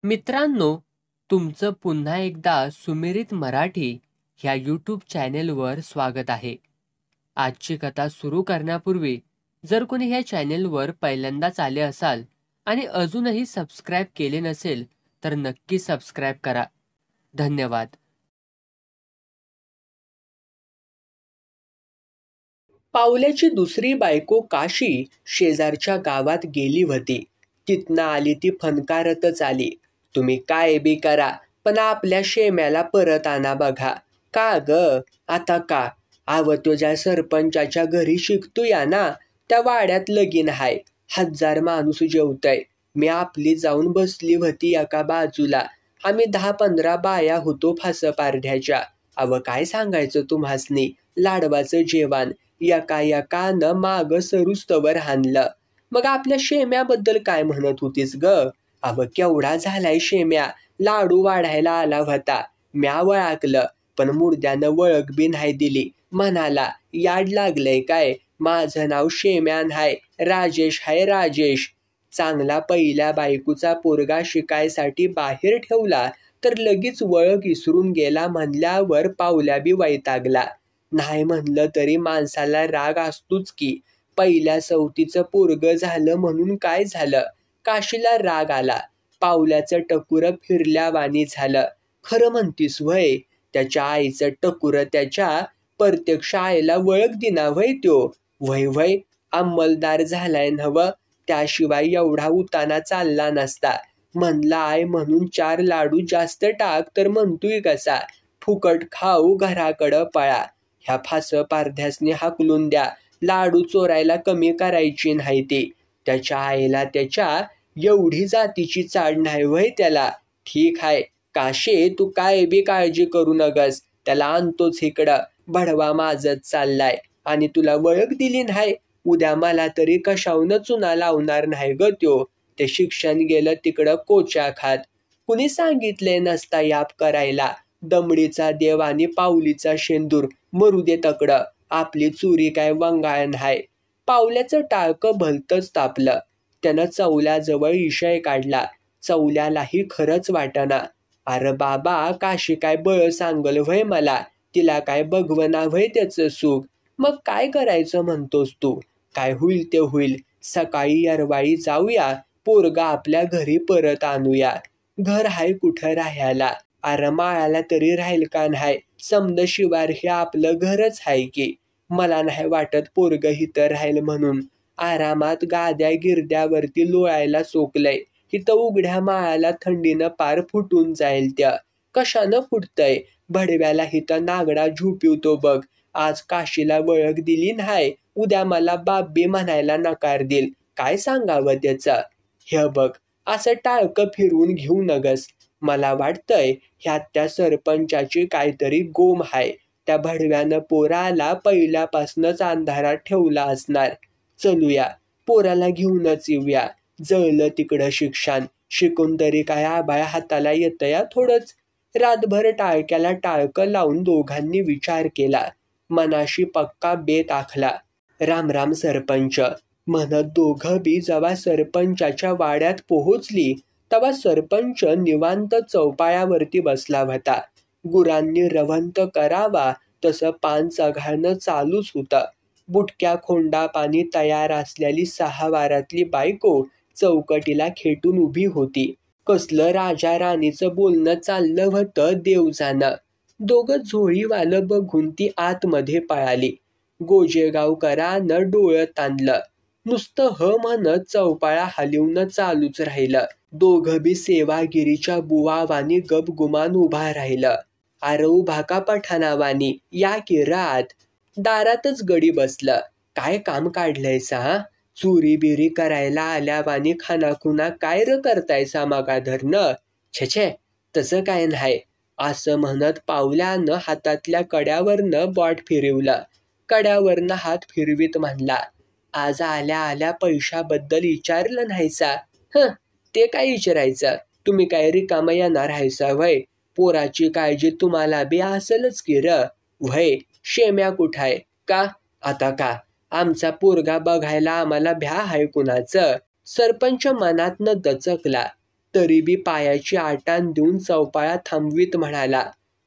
मित्रांनो, तुमचं पुन्हा एकदा सुमिरित मराठी ह्या यूट्यूब चॅनेलवर स्वागत आहे. आजची कथा सुरू करण्यापूर्वी जर कोणी ह्या चॅनेलवर पहिल्यांदाच आले असाल आणि अजूनही सबस्क्राईब केले नसेल तर नक्की सबस्क्राईब करा. धन्यवाद. पावल्याची दुसरी बायको काशी शेजारच्या गावात गेली होती. तिथनं आली ती फनकारतच आली. तुम्ही काय बी करा, पण आपल्या शेम्याला परत आणा बघा. का ग? आता का? तुझ्या सरपंचाच्या घरी शिकतो या ना, त्या वाड्यात लगीन हाय. 1000 माणूस जेवतय. मी आपली जाऊन बसली होती एका बाजूला. आम्ही 10-15 बाया होतो फासपारध्याच्या. काय सांगायचं तुम्हासनी, लाडवाचं जेवण एकानं माग सरुस्तवर हाणलं. मग आपल्या शेम्याबद्दल काय म्हणत होतीस ग? केवढा झालाय शेम्या, लाडू वाढायला आला होता. म्या वळाकलं, पण मुर्द्यानं वळख बी नाही दिली. म्हणाला, याड लागलंय काय? माझं नाव शेम्या हाय, राजेश हाय, राजेश. चांगला पहिल्या बायकोचा पोरगा शिकायसाठी बाहेर ठेवला तर लगेच वळख इसरून गेला म्हणल्यावर पावल्या बी वैतागला. नाही म्हणलं तरी माणसाला राग असतोच की. पहिल्या सवतीचं पोरग झालं म्हणून काय झालं? काशीला राग आला. पावल्याचं टकुर फिरल्यावानी झालं. खरं म्हणतीस वय? त्याच्या आईचं टकुर त्याच्या प्रत्यक्ष आईला वळख दिना वय त्यो? वय वय, अंमलदार झालाय नव, त्याशिवाय एवढा उताना चालला नसता. म्हणला आय म्हणून 4 लाडू जास्त टाक तर म्हणतोय कसा, फुकट खाऊ घराकडं पळा. ह्या फासपारध्यासनी हाकलून द्या. लाडू चोरायला कमी करायची नाही ती. त्याच्या आईला त्याच्या एवढी जातीची चाड नाही वय त्याला. ठीक आहे काशे, तू काय बी काळजी करू नगस, त्याला आणतोच इकडं. भडवा माझच चाललाय आणि तुला वळख दिली नाही. उद्या मला तरी कशावनं चुना लावणार नाही ग त्यो. ते शिक्षण गेलं तिकडं कोच्या खात. कुणी सांगितले नसता याप करायला. दमडीचा देव आणि पावलीचा शेंदूर मरू दे तकडं. आपली चोरी काय वंगाळ नाही. पावल्याचं टाळकं भलतंच तापलं. त्यानं चौल्याजवळ इशय काढला. चौल्यालाही खरंच वाटना. अरे बाबा, काशी काय बळ सांगल व्हय मला? तिला काय बघवना व्हय त्याचं सुख? मग काय करायचं म्हणतोस तू? काय होईल ते होईल. सकाळी यरवाळी जाऊया, पोरगा आपल्या घरी परत आणूया. घर हाय कुठं राहायला? अरे माळाला तरी राहील का नाही? समद शिवार हे आपलं घरच हाय की. मला नाही वाटत पोरग हिथं राहील म्हणून. आरामात गाद्या गिरद्यावरती लोळायला सोकलंय. हिथं उघड्या माळाला थंडीनं पार फुटून जाईल त्या. कशानं फुटतय? भडव्याला हिथं नागडा झोपिवतो बघ. आज काशीला वळख दिली नाही, उद्या मला बाबी म्हणायला नकार देईल. काय सांगावं त्याचं? हे बघ, असं टाळकं फिरवून घेऊ नगस. मला वाटतंय ह्यात त्या सरपंचाची काहीतरी गोम हाय. त्या भडव्यानं पोराला पहिल्यापासूनच अंधारात ठेवला असणार. चलूया, पोराला घेऊनच येऊया. जळलं तिकडं शिक्षण. शिकून तरी काय आबाळ हाताला येतं या थोडंच. रातभर टाळक्याला टाळकं लावून दोघांनी विचार केला. मनाशी पक्का बेत आखला. राम राम सरपंच म्हणत दोघं बी जेव्हा सरपंचाच्या वाड्यात पोहोचली तेव्हा सरपंच निवांत चौपाळ्यावरती बसला होता. गुरांनी रवंत करावा तसं पान चघळणं चालूच होतं. बुटक्या खोंडा पाणी तयार असलेली 6 वारातली बायको चौकटीला खेटून उभी होती. कसलं राजा राणीचं बोलणं चाललं होतं देवजानं. दोघं झोळीवालं बघून ती आतमध्ये पळाली. गोजेगावकरानं डोळं ताणलं. नुसतं म्हणत चौपाळा हलवणं चालूच राहिलं. दोघं बी सेवागिरीच्या बुवावानी गपगुमान उभा राहिलं. अरे उभा का पठाणावानी, या की रात. दारातच गडी बसलं. काय काम काढलंयसा? चोरी बिरी करायला आल्यावानी खानाखुना काय र करतायसा मागाधरनं? छे, तसं काय नाही. असं म्हणत पावल्यानं हातातल्या कड्यावरनं बॉट फिरवलं. कड्यावरनं हात फिरवीत म्हणला, आज आल्या आल्या पैशाबद्दल विचारलं नाहीसा? ते काय विचारायचं? तुम्ही काय रिकामं येणार हायसा व्हय? पोराची काळजी तुम्हाला बी असेलच की र. व्हय, शेम्या कुठाय? का? आता का? आमचा पोरगा बघायला आम्हाला भ्या हाय कुणाचं? सरपंच मनातनं दचकला. तरी बी पायाची आटान देऊन चौपाळा थांबवीत म्हणाला,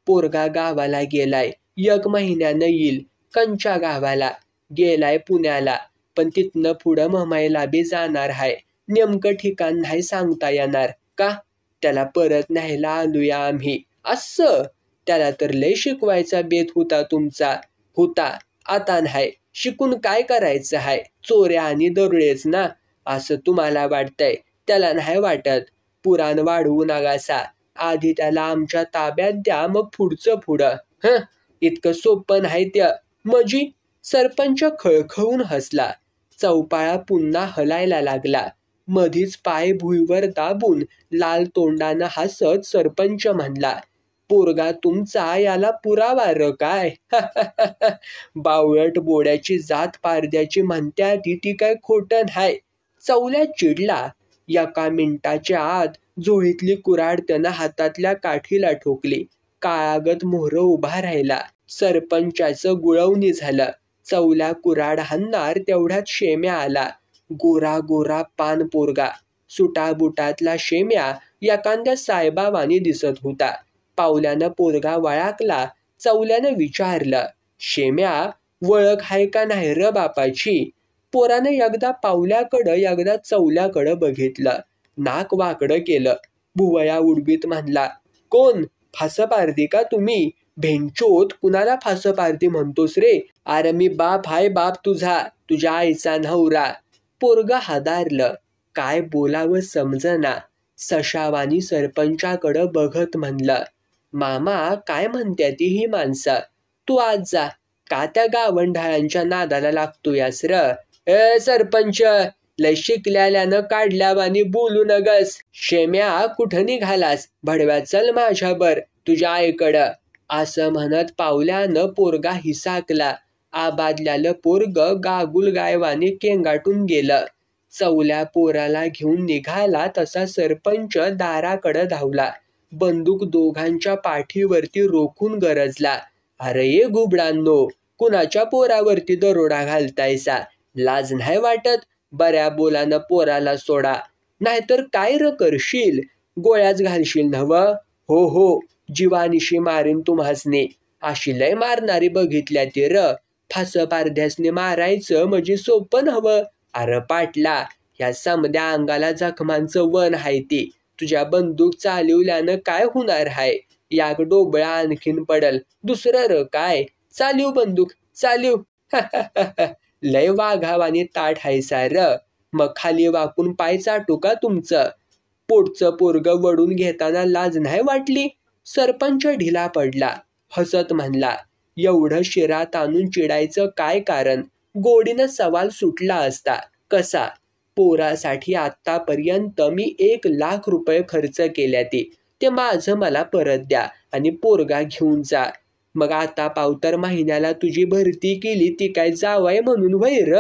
पोरगा गावाला गेलाय, 1 महिन्यानं येईल. कंच्या गावाला गेलाय पुण्याला, पण तिथनं पुढं ममाईला बी जाणार हाय. नेमकं ठिकाण नाही सांगता येणार. का? त्याला परत न्यायला आलोया आम्ही. असं? त्याला तर लय शिकवायचा बेत होता तुमचा. होता, आता नाही. शिकून काय करायचं हाय? चोऱ्या आणि दरोडेच ना. असं तुम्हाला वाटतंय, त्याला नाही वाटत. पुराण वाढवू नगासा. आधी त्याला आमच्या ताब्यात द्या, मग पुढचं पुढं. इतकं सोपं नाही त्या. मजी? सरपंच खळखळून हसला. चौपाळा पुन्हा हलायला लागला. मधीच पाय भुईवर दाबून लाल तोंडानं हसत सरपंच म्हणला, पोरगा तुमचा याला पुरावा र काय? बावळट बोड्याची जात पारद्याची म्हणत्या ती काय खोटं नाही. चौल्या चिडला. 1 मिनिटाच्या आत झोळीतली कुऱ्हाड त्यानं हातातल्या काठीला ठोकली. काळागत मोहर उभा राहिला. सरपंचाचं गुळवणी झालं. चौल्या कुऱ्हाड हाणणार तेवढ्यात शेम्या आला. गोरा गोरा पान पोरगा. सुटाबुटातला शेम्या एखाद्या साहेबावानी दिसत होता. पावल्यानं पोरगा वळाकला. चौल्यानं विचारलं, शेम्या, वळख हाय का नाही र बापाची? पोरानं एकदा पावल्याकडं एकदा चौल्याकडं बघितलं. नाक वाकडं केलं. भुवया उडवीत म्हणला, कोण? फासपारदी का तुम्ही? भेंचोत कुणाला फासपारदी म्हणतोस रे? अरे मी बाप हाय, बाप तुझा, तुझ्या आईचा नवरा. पोरगा हादारलं. काय बोलावं समजना. सशावानी सरपंचाकडं बघत म्हणलं, मामा काय म्हणत्या ती ही माणसं? तू आज जा. का त्या गावंढाळांच्या नादाला लागतोयास र? सरपंच, लय शिकल्याल्यानं काढल्यावानी बोलू नगस. शेम्या कुठं निघालास? भडव्या चल माझ्याबर तुझ्या आईकडं. असं म्हणत पावल्यानं पोरगा हिसाकला. आबादल्यालं पोरग गागुल गायवानी केंगाटून गेलं. चौल्या पोराला घेऊन निघाला तसा सरपंच दाराकडं धावला. बंदूक दोघांच्या पाठीवरती रोखून गरजला, अरे ये घुबडांनो, कुणाच्या पोरावरती दरोडा घालतायसा? लाज नाही वाटत? बऱ्या बोलानं पोराला सोडा, नाहीतर काय र करशील? गोळ्याच घालशील नव? हो, जीवानिशी मारीन तुम्हासने. अशी लय मारणारी बघितल्या ती र. फासपारध्यासने मारायचं म्हणजे सोपं हवं. अरे पाटला, ह्या समद्या अंगाला जखमांचं वन हाय ती. तुझ्या बंदूक चालवल्यानं काय होणार हाय? याक डोबळा आणखीन पडल. दुसरं र काय? चालव बंदूक, चालव. लय वाघावानी ताट हायसा र. मग खाली वाकून पाय चाटू का तुमचं? पोटचं पोरग वडून घेताना लाज नाही वाटली? सरपंच ढिला पडला. हसत म्हणला, एवढं शिरात आणून चिडायचं काय कारण? गोडीनं सवाल सुटला असता. कसा? पोरासाठी आतापर्यंत मी 1,00,000 रुपये खर्च केल्या ते माझं मला परत द्या आणि पोरगा घेऊन जा. मग आता पावतर महिन्याला तुझी भरती केली ती काय जावाय म्हणून वैर?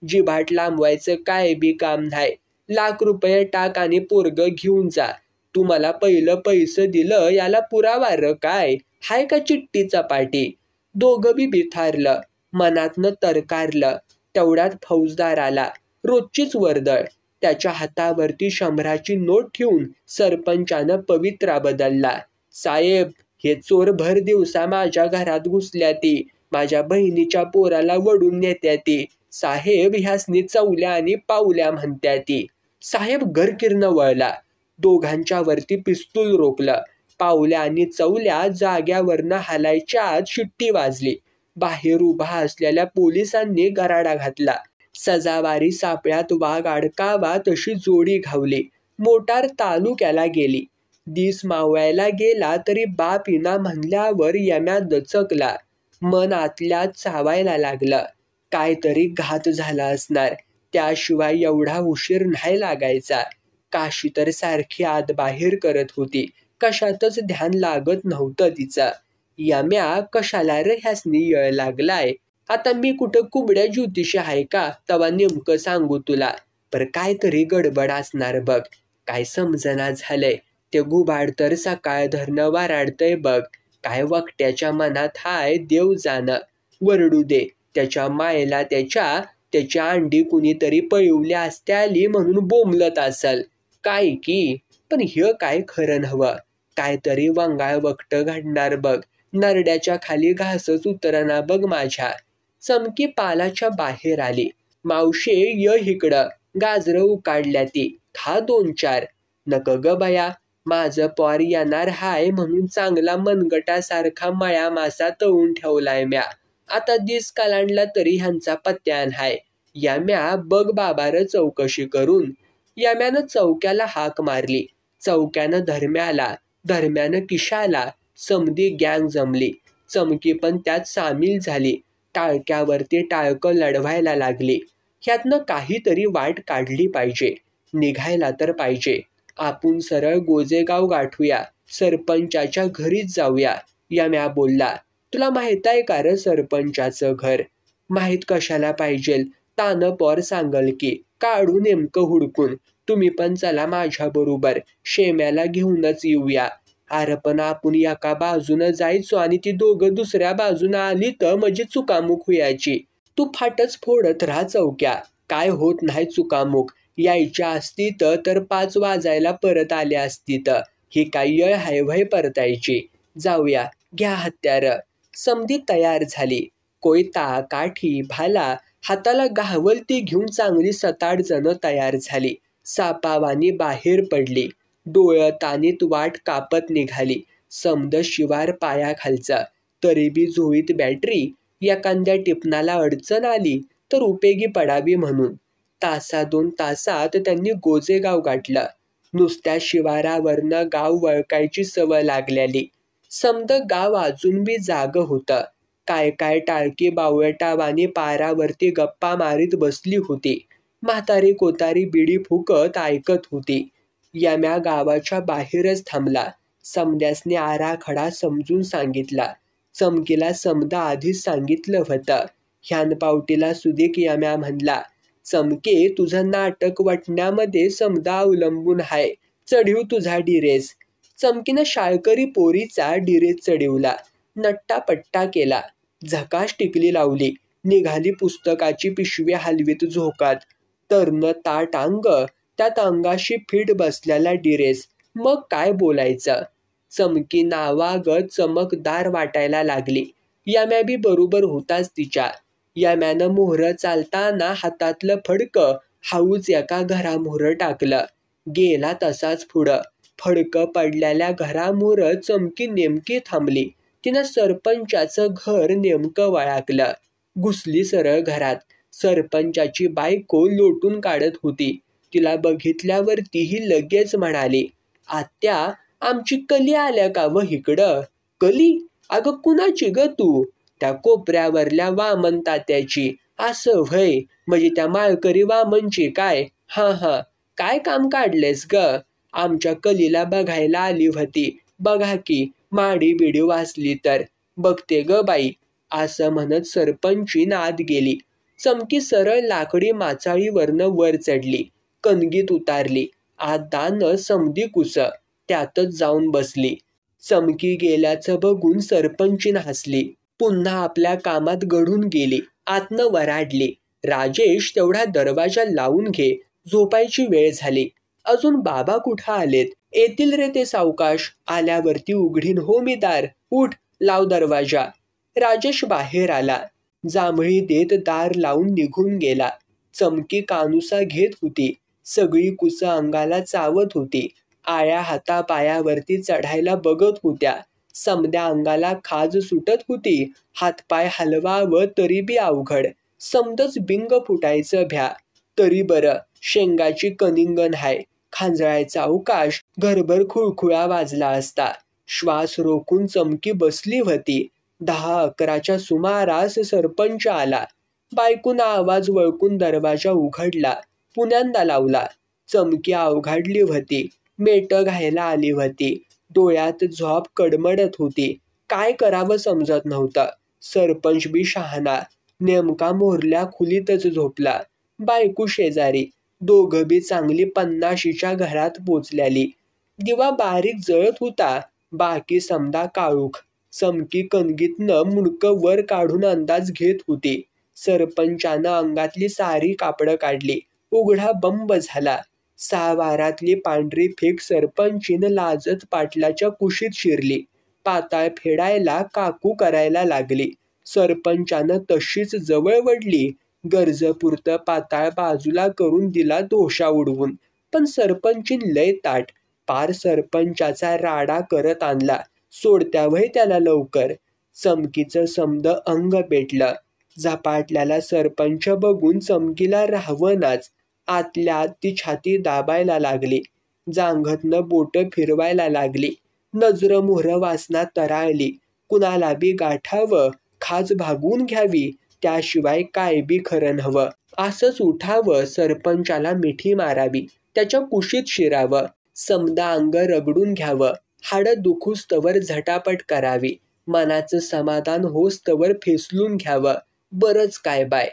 जिभाट लांबवायचं काय बी काम नाही. 1,00,000 रुपये टाक आणि पोरग घेऊन जा. तू मला पहिलं पैसे दिलं याला पुरावा र काय? हाय का चिट्टी चपाटी? दोघं बी बिथारलं. मनातनं तरकारलं. तेवढ्यात फौजदार आला. रोजचीच वर्दळ. त्याच्या हातावरती 100ची नोट ठेवून सरपंचानं पवित्रा बदलला. साहेब, हे चोर भर दिवसा माझ्या घरात घुसल्या ती. माझ्या बहिणीच्या पोराला वडून नेत्या ती. साहेब, ह्यासनी चौल्या आणि पावल्या म्हणत्या ती. साहेब गरकीरनं वळला. दोघांच्या वरती पिस्तूल रोखलं. पावल्या आणि चौल्या जाग्यावरनं हालायच्या आत शिट्टी वाजली. बाहेर उभा असलेल्या पोलिसांनी गराडा घातला. सजावारी सापळ्यात वाघ अडकावा तशी जोडी घावली. मोटार तालुक्याला गेली. दिस मावळायला गेला तरी बाप इना म्हणल्यावर यम्या दचकला. मन आतल्यात चावायला लागलं. काहीतरी घात झाला असणार, त्याशिवाय एवढा उशीर नाही लागायचा. काशी तर सारखी आत बाहेर करत होती. कशातच ध्यान लागत नव्हतं तिचं. यम्या, कशाला रे ह्यासनी येळ लागलाय? आता मी कुठं कुबड्या ज्योतिषी आहे का तवा नेमकं सांगू तुला? पर काहीतरी गडबड असणार बघ. काय समजना झालंय. ते गुबाड तर सकाळ धरणं वाराडतय बघ. काय वकट्याच्या मनात हाय देव जाणं. वरडू दे त्याच्या मायला. त्याच्या अंडी कुणीतरी पळवल्या असत्याली म्हणून बोंबलत असल. काय की पण हे काय खरं नव्हं. काहीतरी वंगाळ वकट घडणार बघ. नरड्याच्या खाली घासच उतरना बघ माझ्या. चमकी पालाच्या बाहेर आली. मावशे य इकडं, गाजरं उकाडल्या ती, खा 2-4. नक ग बया, माझं पोर येणार हाय म्हणून चांगला मनगटासारखा मळ्या मासा तळून ठेवलाय म्या. आता दिस कालांडला तरी ह्यांचा पत्त्यान हाय. याम्या बघ बाबार चौकशी करून. याम्यानं चौक्याला हाक मारली. चौक्यानं धर्म्याला, धर्म्यानं किशाला. समधी गँग जमली. चमकी पण त्यात सामील झाली. टाळक्यावरती टाळकं लढवायला लागली. ह्यातनं काहीतरी वाट काढली पाहिजे. निघायला तर पाहिजे. आपण सरळ गोजेगाव गाठूया. सरपंचाच्या घरीच जाऊया. याम्या बोलला. तुला माहित आहे का र सरपंचाचं घर? माहीत कशाला पाहिजेल, तानं पोर सांगल की. काढू नेमकं हुडकून. तुम्ही पण चला माझ्या बरोबर. शेम्याला घेऊनच येऊया. अरे पण आपण एका बाजूनं जायचो आणि ती दोघं दुसऱ्या बाजूनं आली तर म्हणजे चुकामुक व्हायची. तू फाटच फोडत राहा चौक्या. काय होत नाही चुकामुक. यायच्या असतीत तर 5 वाजायला परत आल्या असतीत. ही काय येळ हाय व्हय परतायची. जाऊया, घ्या हत्यार. समधी तयार झाली. कोयता, काठी, भाला हाताला गावल ती घेऊन चांगली 7-8 जण तयार झाली. सापावानी बाहेर पडली. डोळं तानीत वाट कापत निघाली. समद शिवार पायाखालचा. तरी बी झोळीत बॅटरी. एखाद्या टिपणाला अडचण आली तर उपयोगी पडावी म्हणून. 1-2 तासात त्यांनी गोजेगाव गाठलं. नुसत्या शिवारावरनं गाव वळकायची सवय लागलेली. समद गाव अजून बी जाग होतं. काय काय टाळकी बावटावानी पारावरती गप्पा मारीत बसली होती. म्हातारी कोतारी बिडी फुकत ऐकत होती. याम्या गावाच्या बाहेरच थांबला. समद्यासने आराखडा समजून सांगितला. चमकीला समदा आधीच सांगितलं होतं. ह्यानपावटीला सुदीक याम्या म्हणला. चमके, तुझं नाटक वाटण्यामध्ये समदा अवलंबून हाय. चढीव तुझा डिरेस. चमकीनं शाळकरी पोरीचा डिरेस चढवला. नट्टापट्टा केला. झकाश टिकली लावली. निघाली पुस्तकाची पिशवी हलवीत झोकात. तर्ण ताट अंग, त्यात अंगाशी फिट बसलेला डिरेस. मग काय बोलायचं. चमकी नावागत चमकदार वाटायला लागली. याम्या बी बरोबर होताच तिच्या. याम्यानं मोहरं चालताना हातातलं फडकं हाऊच एका घरामोहर टाकलं. गेला तसाच पुढं. फडकं पडलेल्या घरामोहर चमकी नेमकी थांबली. तिनं सरपंचाचं घर नेमकं वळाकलं. घुसली सरळ घरात. सरपंचाची बायको लोटून काढत होती. तिला बघितल्यावर तीही लगेच म्हणाली. आत्या, आमची कली आल्या का व इकडं? कली? अगं कुणाची ग तू? त्या कोपऱ्यावरल्या वामन तात्याची. असं व्हय, म्हणजे त्या माळकरी वामनची काय? हा, काय काम काढलेस ग? आमच्या कलीला बघायला आली होती. बघा की, माडी बिडी वाचली तर. बघते ग बाई. असं म्हणत सरपंचीन आत गेली. चमकी सरळ लाकडी माचाळीवरनं वर चढली. कणगीत उतारली. आत दानं समधी कुस. त्यातच जाऊन बसली. चमकी गेल्याचं बघून सरपंचीन हसली. पुन्हा आपल्या कामात गढून गेली. आतनं वराडली. राजेश, तेवढा दरवाजा लावून घे. झोपायची वेळ झाली. अजून बाबा कुठं आलेत? येतील रे ते सावकाश. आल्यावरती उघडीन हो मी दार. उठ, लाव दरवाजा. राजेश बाहेर आला. जांभळी देत दार लावून निघून गेला. चमकी कानुसा घेत होती. सगळी कुसं अंगाला चावत होती. आया हातापायावरती चढायला बघत होत्या. समद्या अंगाला खाज सुटत होती. हातपाय हलवावं तरी बी अवघड. समदच बिंग फुटायचं भ्या. तरी बरं, शेंगाची कनिंगण हाय. खांजळायचा अवकाश घरभर खुळखुळा वाजला असता. श्वास रोखून चमकी बसली होती. 10-11च्या सुमारास सरपंच आला. बायकून आवाज वळकून दरवाजा उघडला. पुण्यांदा लावला. चमकी अवघडली होती. मेट घायला आली होती. डोळ्यात झोप कडमडत होती. काय करावं समजत नव्हतं. सरपंच बी शहाणा. नेमका मोरल्या खुलीतच झोपला. बायकू शेजारी. दोघं बी चांगली 50च्या घरात पोचल्याली. दिवा बारीक जळत होता. बाकी समदा काळूख. चमकी कणगीतनं मुंडकं वर काढून अंदाज घेत होती. सरपंचानं अंगातली सारी कापडं काढली. उघडा बंब झाला. 6 वारातली पांढरी फेक सरपंचीन लाजत पाटलाच्या कुशीत शिरली. पाताळ फेडायला काकू करायला लागली. सरपंचानं तशीच जवळ वडली. गरजपुरतं पाताळ बाजूला करून दिला दोषा उडवून. पण सरपंचीन लय ताट. पार सरपंचाचा राडा करत आणला. सोडत्या वय त्याला लवकर. चमकीचं समद अंग पेटलं. झपाटल्याला सरपंच बघून चमकीला राहवनाच. आतल्या आत ती छाती दाबायला लागली. जांघतनं बोटं फिरवायला लागली. नजर मोहर वासना तराळली. कुणाला बी गाठावं, खाज भागवून घ्यावी, त्याशिवाय काय बी खरं नव्हं. असंच उठावं, सरपंचाला मिठी मारावी, त्याच्या कुशीत शिरावं, समदा अंग रगडून घ्यावं, हाडं दुखूस्तवर झटापट करावी, मनाचं समाधान होस्तवर फेसलून घ्यावं. बरंच काय बाय.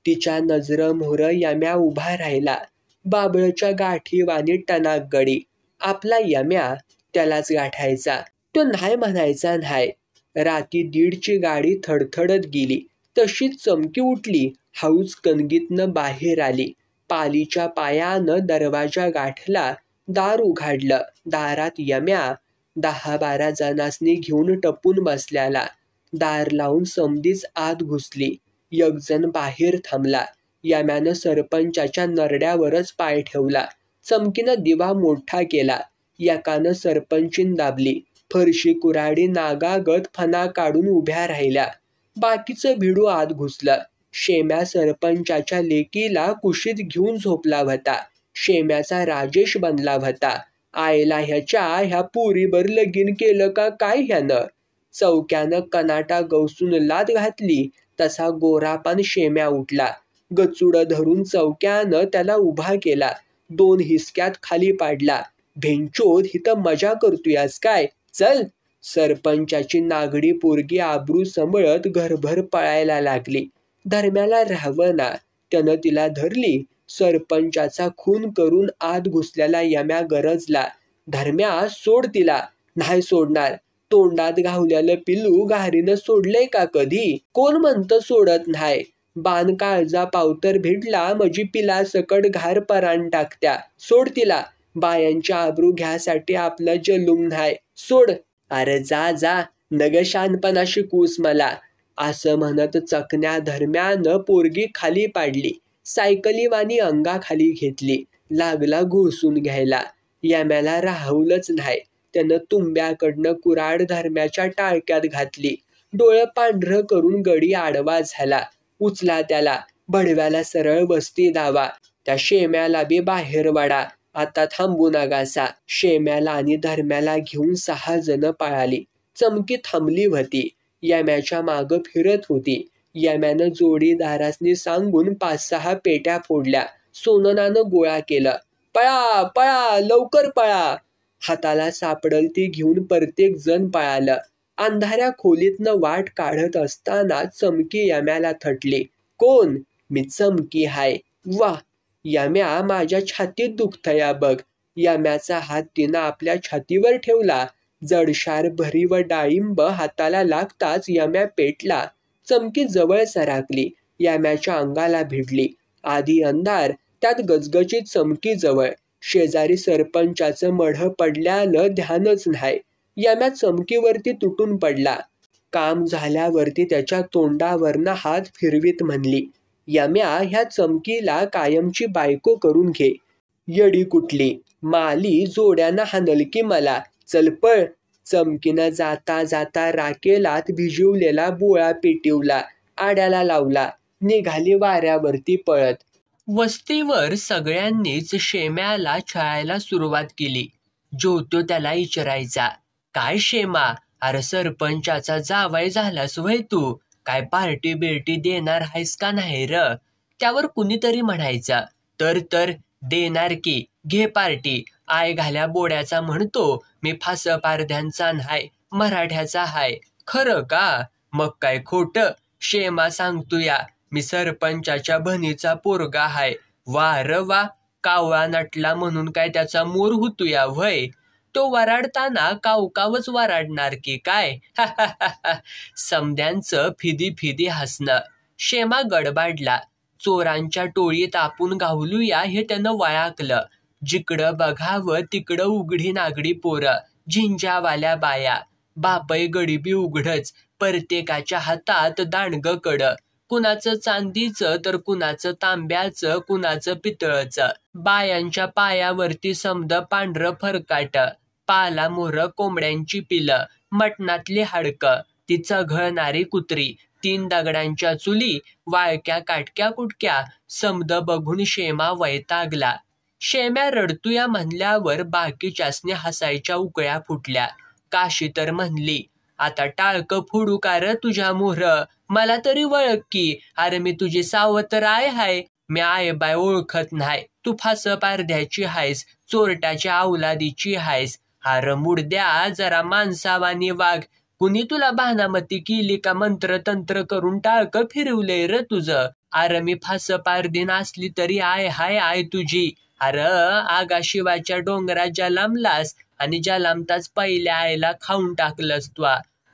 तिच्या नजर मोहर यम्या उभा राहिला. बाबळच्या गाठीवाणी टनाक गडी. आपला यम्या त्यालाच गाठायचा. तो नाही म्हणायचा नाही. राती 1:30ची गाडी थडथडत गेली. तशीच चमकी उठली. हळूच कणगीतनं बाहेर आली. पालीच्या पायानं दरवाजा गाठला. दार उघडलं. दारात यम्या 10-12 जणांसनी घेऊन टपून बसल्याला. दार लावून समधीच आत घुसली. एक जण बाहेर थांबला. यम्यानं सरपंचाच्या नरड्यावरच पाय ठेवला. चमकीनं दिवा मोठा केला. एकानं सरपंचीन दाबली. फरशी कुऱ्हाडी नागागत फणा काढून उभ्या राहिल्या. बाकीचं भिडू आत घुसलं. शेम्या सरपंचाच्या लेकीला कुशीत घेऊन झोपला होता. शेम्याचा राजेश बनला होता. आईला ह्या पुरीबर लगीन केलं का काय ह्यानं? चौक्यानं कनाटा गवसून लाद घातली तसा गोरापान शेम्या उठला. गचुडं धरून चौक्यानं त्याला उभा केला. 2 हिसक्यात खाली पाडला. भेंचोद हिथं मजा करतोयास काय? चल. सरपंचाची नागडी पोरगी आबरू सांभाळत घरभर पळायला लागली. धर्म्याला राहवना. त्यानं तिला धरली. सरपंचाचा खून करून आत घुसल्याला यम्या गरजला. धर्म्या, सोड तिला. नाही सोडणार. तोंडात घावल्यालं पिल्लू घारीनं सोडलंय का कधी? कोण म्हणतं सोडत नाही? बाण काळजा पावतर भिडला म्हणजे पिला सकट घार परान टाकत्या. सोड तिला. बायांच्या आबरू घ्यासाठी आपलं जलूम नाही. सोड. अरे जा जा, नग शानपणा शिकूस मला. असं म्हणत चकण्या धर्म्यानं पोरगी खाली पाडली. सायकलीवानी अंगाखाली घेतली. लागला घुसून घ्यायला. यम्याला राहवलंच नाही. त्यानं तुंब्याकडनं कुऱ्हाड धर्म्याच्या टाळक्यात घातली. डोळं पांढरं करून गडी आडवा झाला. उचला त्याला. भडव्याला सरळ वस्ती दावा. त्या शेम्याला बी बाहेर वाडा. आता थांबू नगासा. शेम्याला आणि धर्म्याला घेऊन 6 जण पळाली. चमकी थांबली होती. यम्याच्या मागं फिरत होती. यम्यानं जोडीदारासनी सांगून 5-6 पेट्या फोडल्या. सोननानं गोळा केलं. पळा पळा, लवकर पळा. हाताला सापडल ती घेऊन प्रत्येक जण पळालं. अंधाऱ्या खोलीतनं वाट काढत असताना चमकी यम्याला थटली. कोण? मी चमकी हाय. वा. यम्या, माझ्या छातीत दुखतया बघ. यम्याचा हात तिनं आपल्या छातीवर ठेवला. जडशार भरी व डाळिंब हाताला लागताच यम्या पेटला. चमकी जवळ सराकली. यम्याच्या अंगाला भिडली. आधी अंधार, त्यात गजगजीत चमकी जवळ. शेजारी सरपंचाचं मढं पडल्यानं ध्यानच नाही. यम्या चमकीवरती तुटून पडला. काम झाल्यावरती त्याच्या तोंडावरनं हात फिरवीत म्हणली, यम्या, ह्या चमकीला कायमची बायको करून घे. येडी कुठली? माली जोड्यानं हाणल की मला. चल पळ. चमकीनं जाता जाता राकेलात भिजवलेला बोळा पेटिवला. आड्याला लावला. निघाली वाऱ्यावरती पळत. वस्तीवर सगळ्यांनीच शेम्याला छळायला सुरुवात केली. ज्योत्यो त्याला विचारायचा, काय शेमा, अरे सरपंचाचा जावाई झालास वय तू? काय पार्टी बिर्टी देणार आहेस का नाही र? त्यावर कुणीतरी म्हणायचा, तर देणार की, घे पार्टी. आय घाल्या बोड्याचा म्हणतो मी फास पारध्यांचा नाही, मराठ्याचा हाय. खरं का? मग काय खोटं? शेमा सांगतोया, मी सरपंचाच्या बहिणीचा पोरगा हाय. वा र वा. कावळा नटला म्हणून काय त्याचा मोर हुतूया व्हय? तो वराडताना कावकावच वराडणार की काय? समद्यांचं फिदी फिदी हसणं. शेमा गडबाडला. चोरांच्या टोळीत आपण गावलूया हे त्यानं वळखलं. जिकडं बघावं तिकडं उघडी नागडी पोरं, झिंजावाल्या बाया, बापय गडीबी उघडच, प्रत्येकाच्या हातात दांडग कडं, कुणाचं चांदीचं तर कुणाचं तांब्याचं, कुणाचं पितळचं. बायांच्या पायावरती समद पांढरं फरकाट, पाला मोहर कोंबड्यांची पिलं, मटणातली हाडकं, ती चघळणारी कुत्री, 3 दगडांच्या चुली, वाळक्या काटक्या कुटक्या, समद बघून शेमा वैतागला. शेम्या रडतुया म्हणल्यावर बाकीच्यासने हसायच्या उकळ्या फुटल्या. काशी तर म्हणली, आता टाळकं फोडू का र तुझ्या मोहर, मला तरी वळख की, अरे मी तुझी सावतर आय हाय, मी आय बाय ओळखत नाही, तू फास पारध्याची हायस, चोरट्याच्या अवलादीची हायस. अरे मुडद्या जरा माणसावानी वाघ, कुणी तुला बहानामती केली का मंत्र तंत्र करून टाळकं फिरवलंय र तुझं. अरे मी फास पारदीन असली तरी आय हाय आय तुझी. अरे आगाशिवाच्या डोंगरात जलामलास आणि जलामताच पहिल्या आईला खाऊन टाकलंस तू.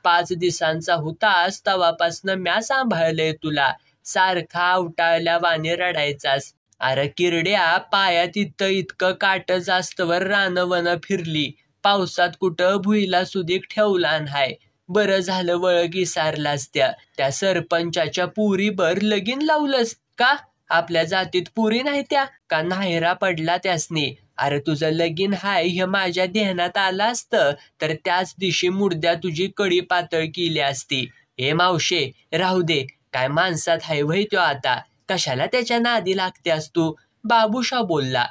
5 दिवसांचा होतास तवापासनं म्या सांभाळलंय तुला, सारखा अवटाळल्या वाणी रडायचास. अरे किरड्या पायात इतकं काट जास्तवर रानवन फिरली, पावसात कुठं भुईला सुधीक ठेवला नाय. बरं झालं वळग विसारलास त्या सरपंचाच्या पुरीबर लगीन लावलंस का? आपल्या जातीत पुरी नाही त्या का नाहीरा पडला त्यासनी. अरे तुझं लगीन हाय हे माझ्या ध्यानात आलं असतं तर त्याच दिवशी मुडद्या तुझी कडी पातळ केली असती. हे मावशे राहू दे, काय माणसात हाय वय तो आता, कशाला त्याच्या नादी लागत्यास तू, बाबूशा बोलला.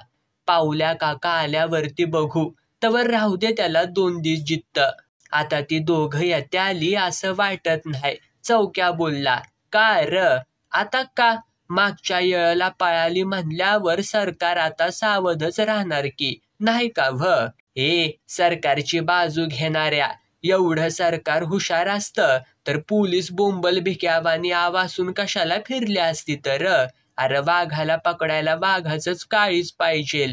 पावल्या काका आल्यावरती बघू, तवर राहू दे त्याला 2 दिवस जित्त. आता ती दोघं येत्या आली असं वाटत नाही, चौक्या बोलला. का र आता का? मागच्या येळला पळाली म्हणल्यावर सरकार आता सावधच राहणार की नाही का सरकारची बाजू घेणाऱ्या, एवढं सरकार हुशार असतं तर पोलीस बोंबल भिक्यावानी आवासून कशाला फिरल्या असती तर. अरे वाघाला पकडायला वाघाचंच काळीच पाहिजे.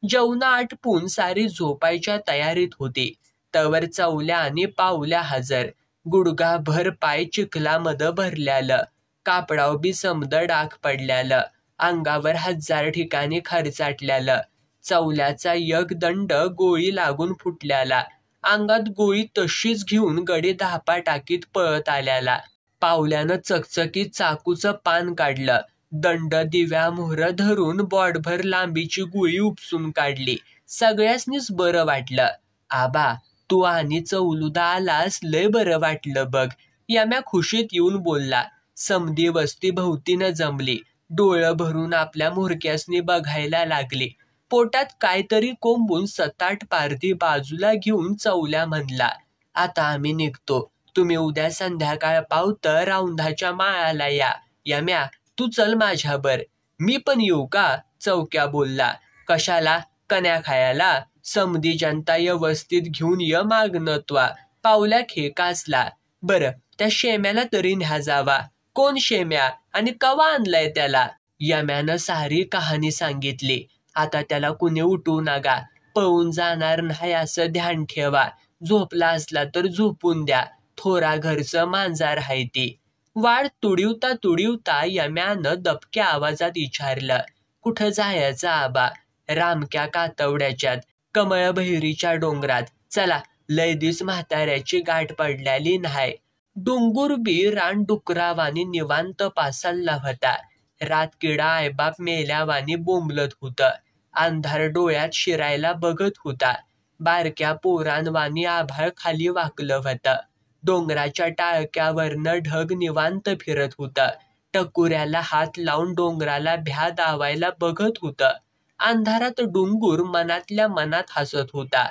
जेवण आटपून सारी झोपायच्या तयारीत होती तवर चवल्या आणि पावल्या हजर. गुडघाभर पाय चिखलामध्ये भरल्यालं, कापडाव बी समद डाग पडल्यालं, अंगावर 1000 ठिकाणी खर्चाटल्यालं. चवल्याचा एक दंड गोळी लागून फुटल्याला, अंगात गोळी तशीच घेऊन गडी धापा टाकीत पळत आल्याला. पावल्यानं चकचकीत चाकूचं पान काढलं, दंड दिव्या मोहर धरून बॉडभर लांबीची गोळी उपसून काढली. सगळ्यासनीच बरं वाटलं. आबा तू आणि चौलुदा आलास लय बरं वाटलं बघ, याम्या खुशीत येऊन बोलला. समधी वस्ती भोवतीनं जमली, डोळं भरून आपल्या मुरक्यासनी बघायला लागली. पोटात काहीतरी कोंबून 7-8 पारधी बाजूला घेऊन चवल्या म्हणला, आता आम्ही निघतो, तुम्ही उद्या संध्याकाळ पावतं औंधाच्या माळाला या. याम्या तू चल माझ्याबर. मी पण येऊ का? चौक्या बोलला. कशाला? कन्या खायला? समधी जनता व्यवस्थित घेऊन ये मागणं त्वा. पावल्या खेकासला. बरं त्या शेम्याला तरी न्या जावा. कोण शेम्या आणि कवा आणलाय त्याला? यम्यानं सारी कहाणी सांगितली. आता त्याला कुणी उठू नका, पळून जाणार नाही असं ध्यान ठेवा, झोपला असला तर झोपून द्या, थोरा घरचं मांजार हाय ती. वाढ तुडिवता यम्यानं दबक्या आवाजात विचारलं, कुठं जायचं आबा? रामक्या कातवड्याच्यात, कमळ बहिरीच्या डोंगरात. चला, लय दिस म्हाताऱ्याची गाठ पडल्याली नाही. डोंगूर बी रान डुकरावानी निवांत पासलला होता. रात किडा आईबाप मेल्यावानी बोंबलत होतं. अंधार डोळ्यात शिरायला बघत होता. बारक्या पोरांवानी आभाळ खाली वाकलं होतं. डोंगराच्या टाळक्यावरनं ढग निवांत फिरत होतं. टकुऱ्याला हात लावून डोंगराला भ्या दावायला बघत होतं. अंधारात डोंगूर मनातल्या मनात हसत होता.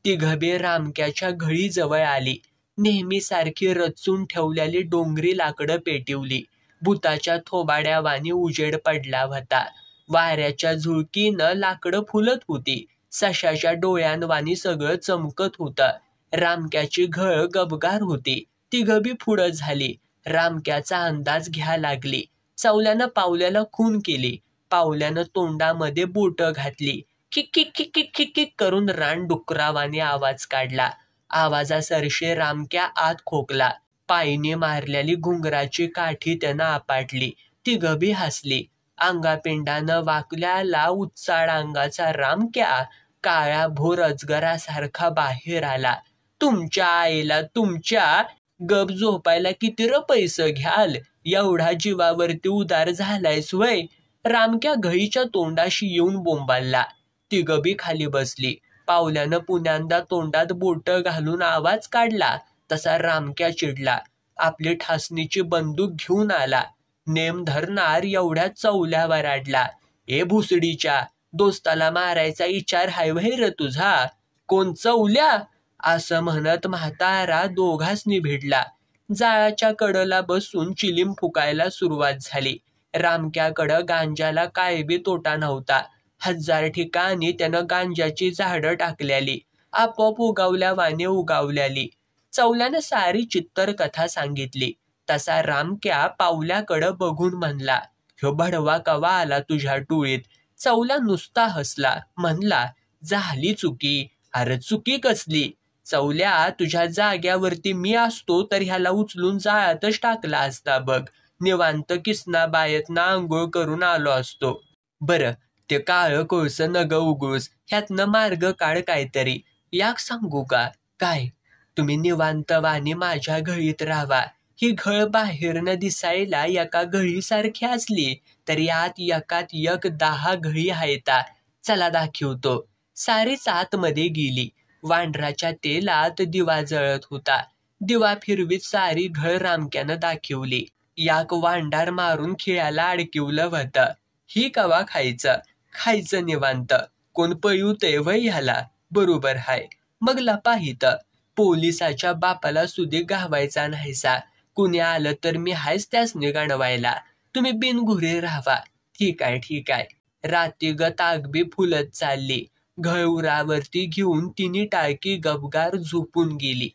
तिघबे रामक्याच्या घळीजवळ आली. नेहमीसारखी रचून ठेवलेली डोंगरी लाकडं पेटवली. भूताच्या थोबाड्यावानी उजेड पडला होता. वाऱ्याच्या झुळकीनं लाकडं फुलत होती. सशाच्या डोळ्यांवानी सगळं चमकत होतं. रामक्याची घळ गबगार होती. तिघबी पुढं झाली. रामक्याचा अंदाज घ्या लागली. चवल्यानं पावल्याला खून केली. पावल्यानं तोंडामध्ये बोट घातली. Kick kick kick kick kick kick करून रान डुकरावाने आवाज काढला. आवाजासरशी रामक्या आत खोकला. पायीने मारलेली घुंगराची काठी त्यानं आपटली. तिघबी हसली. अंगापिंडानं वाकल्याला उत्साळ अंगाचा रामक्या काळ्या भोर अजगरासारखा बाहेर आला. तुमच्या आईला तुमच्या गप झोपायला किती पैसे घ्याल? एवढा जीवावरती उदार झालायस वय? रामक्या घळीच्या तोंडाशी येऊन बोंबालला. ती गबी खाली बसली. पावल्यानं पुण्यांदा तोंडात बोट घालून आवाज काढला तसा रामक्या चिडला. आपली ठासणीची बंदूक घेऊन आला. नेम धरणार एवढ्या चवल्या वराडला. ए भुसडीच्या, दोस्ताला मारायचा विचार हाय व्हय तुझा? कोण चवल्या? असं म्हणत म्हातारा दोघांसनी भिडला. जाळाच्या कडला बसून चिलीम फुकायला सुरुवात झाली. रामक्याकडं गांजाला काय बी तोटा नव्हता. 1000 ठिकाणी त्यानं गांजाची झाडं टाकल्याली, आपोआप उगावल्यावाने उगावल्याली. चवल्यानं सारी चित्तर कथा सांगितली. तसा रामक्या पावल्याकडं बघून म्हणला, ह्यो भडवा कवा आला तुझ्या टोळीत? चवल्या नुसता हसला, म्हणला, झाली चुकी. अरे चुकी कसली? चवल्या, तुझ्या जाग्यावरती मी असतो तर ह्याला उचलून जाळ्यातच टाकला असता बघ. निवांत किसनाबायेतनं आंघोळ करून आलो असतो. बरं, ते काळं कोळसं नग उगळूस, ह्यातनं मार्ग काढ काहीतरी. याक सांगू का? काय? तुम्ही निवांतवाणी माझ्या घळीत राहावा. ही घळ बाहेरनं दिसायला एका घळीसारखी असली तर यात एकात एक 10 घळी हायता. चला दाखवतो. सारीच आतमध्ये गेली. वांढराच्या तेलात दिवा जळत होता. दिवा फिरवीत सारी घळ रामक्यानं दाखवली. याक वांडार मारून खिळ्याला अडकिवलं होतं. ही कवा खायचं? खायचं निवांत. कोण पळूतय वय ह्याला? बरोबर हाय. मग लपाहित. पोलिसाच्या बापाला सुधी गावायचा नाहीसा. कुणी आलं तर मी हायच त्यासनी गाणवायला. तुम्ही बिनघुरे राहावा. ठीक आहे, ठीक आहे. रातीगत आगबी फुलत चालली. घळउरावरती घेऊन तिन्ही टाळकी गपगार झोपून गेली.